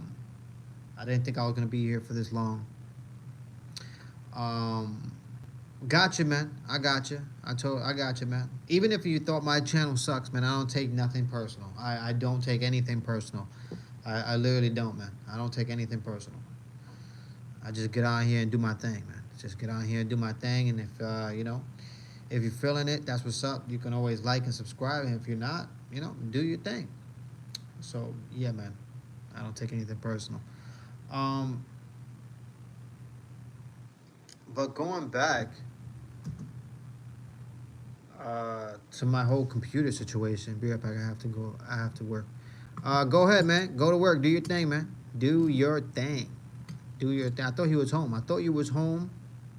didn't think I was gonna be here for this long. Um, Gotcha, man. I got you. I got you, man. Even if you thought my channel sucks, man, I don't take nothing personal. I don't take anything personal. I literally don't, man. I don't take anything personal. I just get on here and do my thing, man. Just get on here and do my thing. And if if you're feeling it, that's what's up. You can always like and subscribe. And if you're not, do your thing. So yeah, man. I don't take anything personal. Um, but going back to my whole computer situation, be right back. I have to go. I have to work. Go ahead, man. Go to work. Do your thing, man. Do your thing. Do your thing. I thought he was home. I thought you was home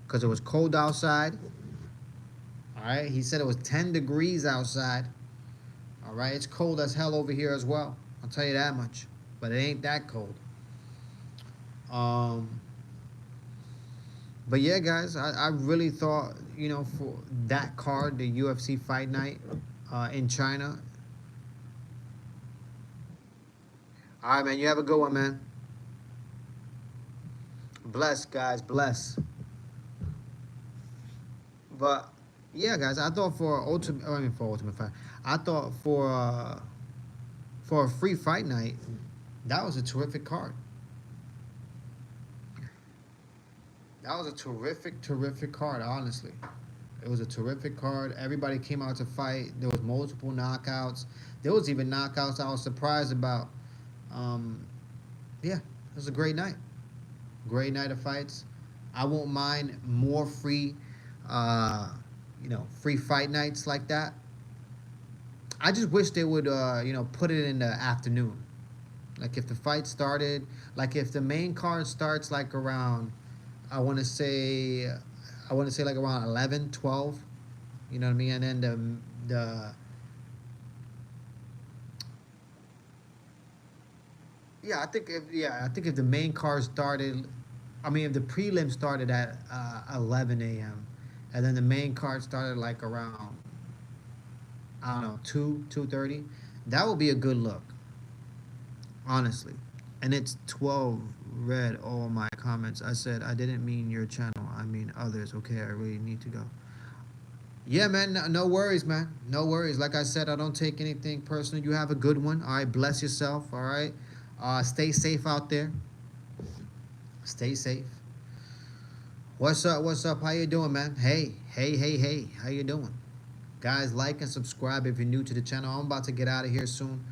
because it was cold outside. All right. He said it was 10 degrees outside. All right. It's cold as hell over here as well. I'll tell you that much. But it ain't that cold. Um, but yeah, guys, I really thought, for that card, the UFC Fight Night in China. All right, man. You have a good one, man. Bless, guys. Bless. But yeah, guys, I thought for Ultimate Fight, I thought for a free fight night, that was a terrific card. That was a terrific card, honestly. It was a terrific card. Everybody came out to fight. There was multiple knockouts. There was even knockouts I was surprised about. Um, yeah, it was a great night. Great night of fights. I won't mind more free fight nights like that. I just wish they would, put it in the afternoon. Like if the fight started, like if the main card starts like around, I want to say, like around 11, 12. You know what I mean? And then the I think if the main card started, I mean if the prelim started at 11 a.m. and then the main card started like around, I don't know, 2:30, that would be a good look, honestly. And it's 12 read all my comments. I said I didn't mean your channel. I mean others. Okay, I really need to go. Yeah, man. No worries, man. No worries. Like I said, I don't take anything personal. You have a good one. All right. Bless yourself. All right. Stay safe out there. Stay safe. What's up? What's up? How you doing, man? Hey, hey, hey, hey. How you doing? Guys, like and subscribe if you're new to the channel. I'm about to get out of here soon.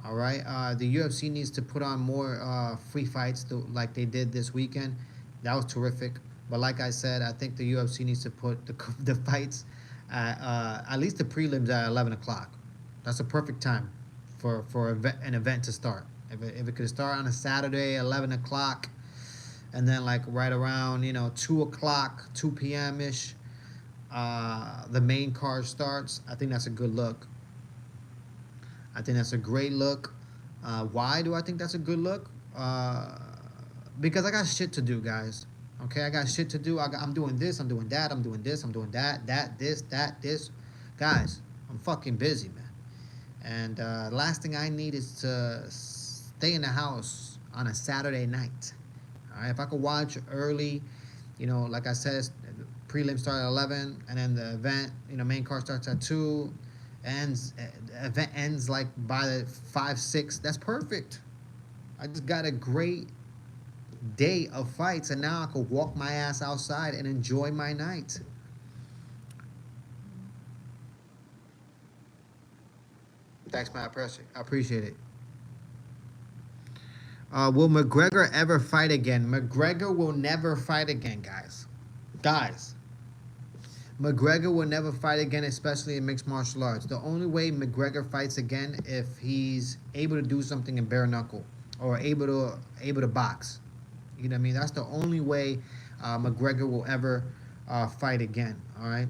All right. The UFC needs to put on more free fights like they did this weekend. That was terrific. But like I said, I think the UFC needs to put the fights at least the prelims at 11 o'clock. That's a perfect time for an event to start. If it could start on a Saturday, 11 o'clock, and then like right around 2 o'clock, 2 p.m. ish, the main card starts. I think that's a good look. I think that's a great look. Why do I think that's a good look? Because I got shit to do, guys. Okay, I got shit to do. I'm doing this. I'm doing that. I'm doing this. I'm doing that. This. Guys, I'm fucking busy, man. And last thing I need is to stay in the house on a Saturday night. All right, if I could watch early, like I said, the prelim start at 11, and then the event, main card starts at 2, the event ends like by the 5, 6. That's perfect. I just got a great day of fights, and now I could walk my ass outside and enjoy my night. Thanks, man. I appreciate it. Will McGregor ever fight again? McGregor will never fight again, guys. Guys, McGregor will never fight again, especially in mixed martial arts. The only way McGregor fights again if he's able to do something in bare knuckle or able to box. You know what I mean? That's the only way McGregor will ever fight again. All right.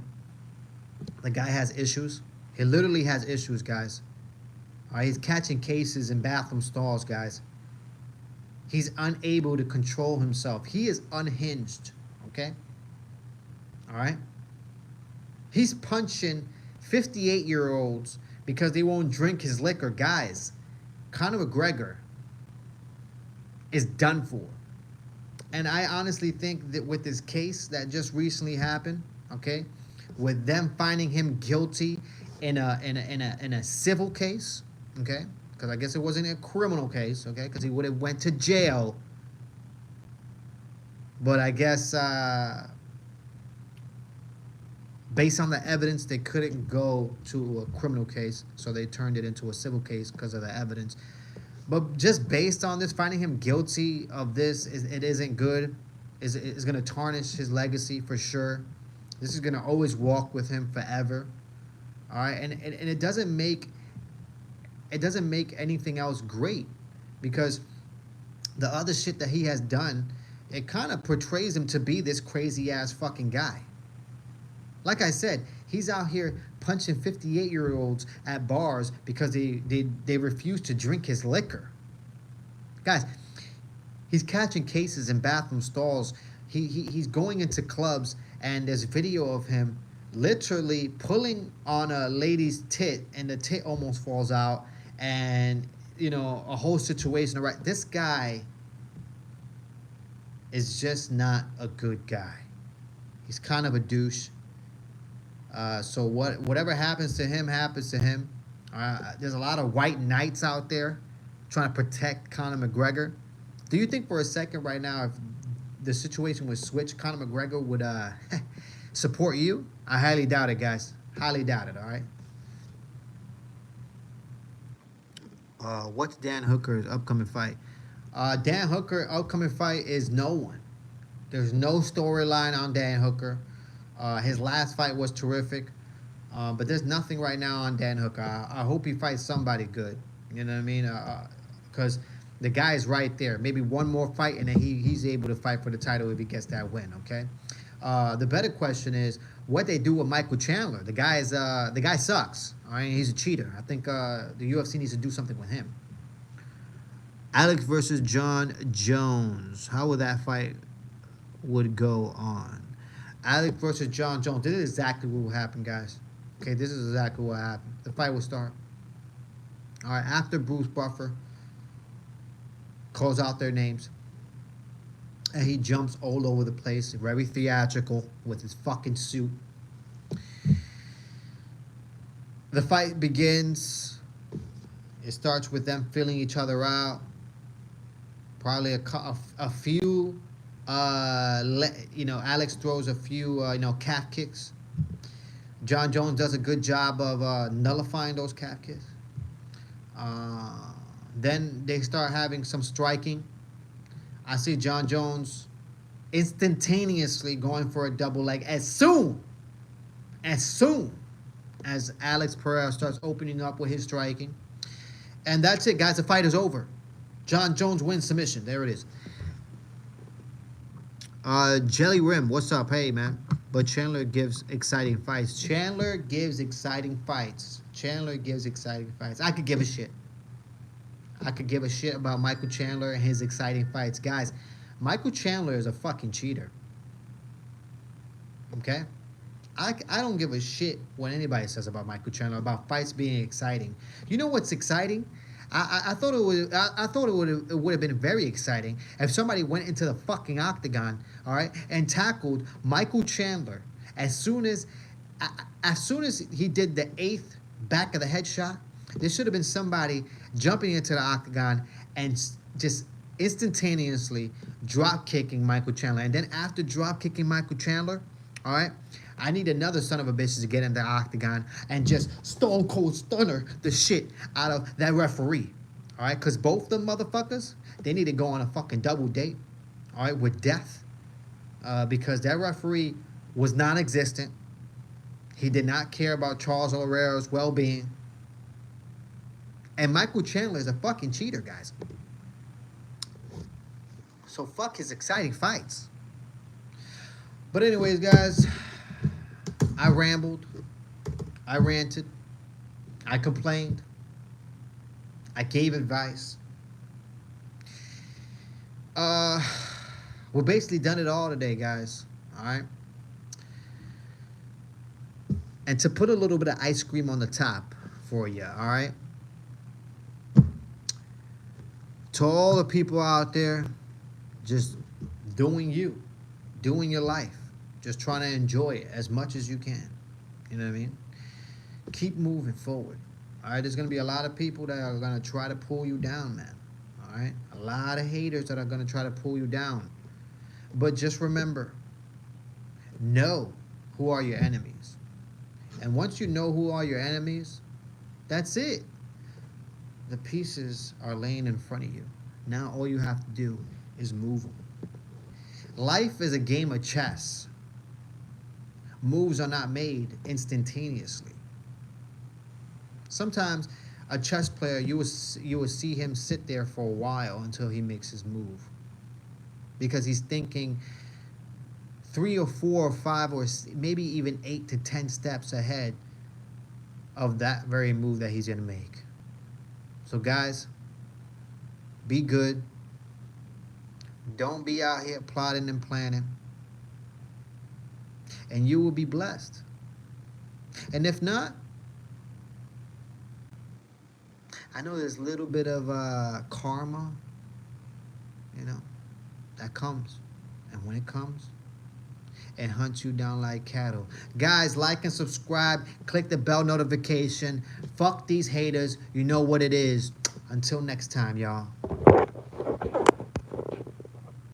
The guy has issues. He literally has issues, guys. All right. He's catching cases in bathroom stalls, guys. He's unable to control himself. He is unhinged. Okay. All right. He's punching 58-year-olds because they won't drink his liquor. Guys, Conor McGregor is done for. And I honestly think that with this case that just recently happened, okay, with them finding him guilty in a civil case, okay, because I guess it wasn't a criminal case, okay, because he would have went to jail. But I guess based on the evidence, they couldn't go to a criminal case, so they turned it into a civil case because of the evidence. But just based on this, finding him guilty of this, it isn't good. Is going to tarnish his legacy for sure. This is going to always walk with him forever. All right, and it doesn't make anything else great, because the other shit that he has done, it kind of portrays him to be this crazy ass fucking guy. Like I said, he's out here punching 58-year-olds at bars because they refuse to drink his liquor. Guys, he's catching cases in bathroom stalls. He's going into clubs, and there's video of him literally pulling on a lady's tit, and the tit almost falls out, and a whole situation. Right, this guy is just not a good guy. He's kind of a douche. So whatever happens to him happens to him. There's a lot of white knights out there trying to protect Conor McGregor. Do you think for a second right now, if the situation was switched, Conor McGregor would support you? I highly doubt it, guys. Highly doubt it. All right. What's Dan Hooker's upcoming fight? Dan Hooker's upcoming fight is no one. There's no storyline on Dan Hooker. His last fight was terrific, but there's nothing right now on Dan Hooker. I hope he fights somebody good. You know what I mean? Because the guy's right there. Maybe one more fight, and then he's able to fight for the title if he gets that win. Okay. The better question is what they do with Michael Chandler. The guy sucks. All right, he's a cheater. I think the UFC needs to do something with him. Alex versus John Jones. How would that fight would go on? Alex versus John Jones. This is exactly what will happen, guys. Okay, this is exactly what happened. The fight will start. All right, after Bruce Buffer calls out their names, and he jumps all over the place, very theatrical with his fucking suit. The fight begins. It starts with them feeling each other out. Probably a few. Alex throws a few, calf kicks. John Jones does a good job of nullifying those calf kicks. Then they start having some striking. I see John Jones instantaneously going for a double leg as soon as Alex Pereira starts opening up with his striking. And that's it, guys. The fight is over. John Jones wins submission. There it is. Jelly Rim, what's up? Hey, man. But Chandler gives exciting fights. Chandler gives exciting fights. Chandler gives exciting fights. I could give a shit. I could give a shit about Michael Chandler and his exciting fights. Guys, Michael Chandler is a fucking cheater. Okay? I don't give a shit what anybody says about Michael Chandler, about fights being exciting. You know what's exciting? I thought it would have been very exciting if somebody went into the fucking octagon, all right, and tackled Michael Chandler as soon as he did the 8th back of the head shot. There should have been somebody jumping into the octagon and just instantaneously drop kicking Michael Chandler. And then after drop kicking Michael Chandler, all right, I need another son of a bitch to get in the octagon and just stone cold stunner the shit out of that referee. All right, because both them motherfuckers, they need to go on a fucking double date, all right, with death. Because that referee was non-existent. He did not care about Charles Oliveira's well-being. And Michael Chandler is a fucking cheater, guys. So fuck his exciting fights. But anyways, guys, I rambled. I ranted. I complained. I gave advice. We're basically done it all today, guys. All right? And to put a little bit of ice cream on the top for you, all right? To all the people out there just doing you, doing your life, just trying to enjoy it as much as you can. You know what I mean? Keep moving forward. All right? There's going to be a lot of people that are going to try to pull you down, man. All right? A lot of haters that are going to try to pull you down. But just remember, know who are your enemies. And once you know who are your enemies, that's it. The pieces are laying in front of you. Now all you have to do is move them. Life is a game of chess. Moves are not made instantaneously. Sometimes a chess player, you will see him sit there for a while until he makes his move. Because he's thinking 3 or 4 or 5 or maybe even 8 to 10 steps ahead of that very move that he's going to make. So guys, be good. Don't be out here plotting and planning. And you will be blessed. And if not, I know there's a little bit of karma, you know, that comes. And when it comes, it hunts you down like cattle. Guys, like and subscribe. Click the bell notification. Fuck these haters. You know what it is. Until next time, y'all.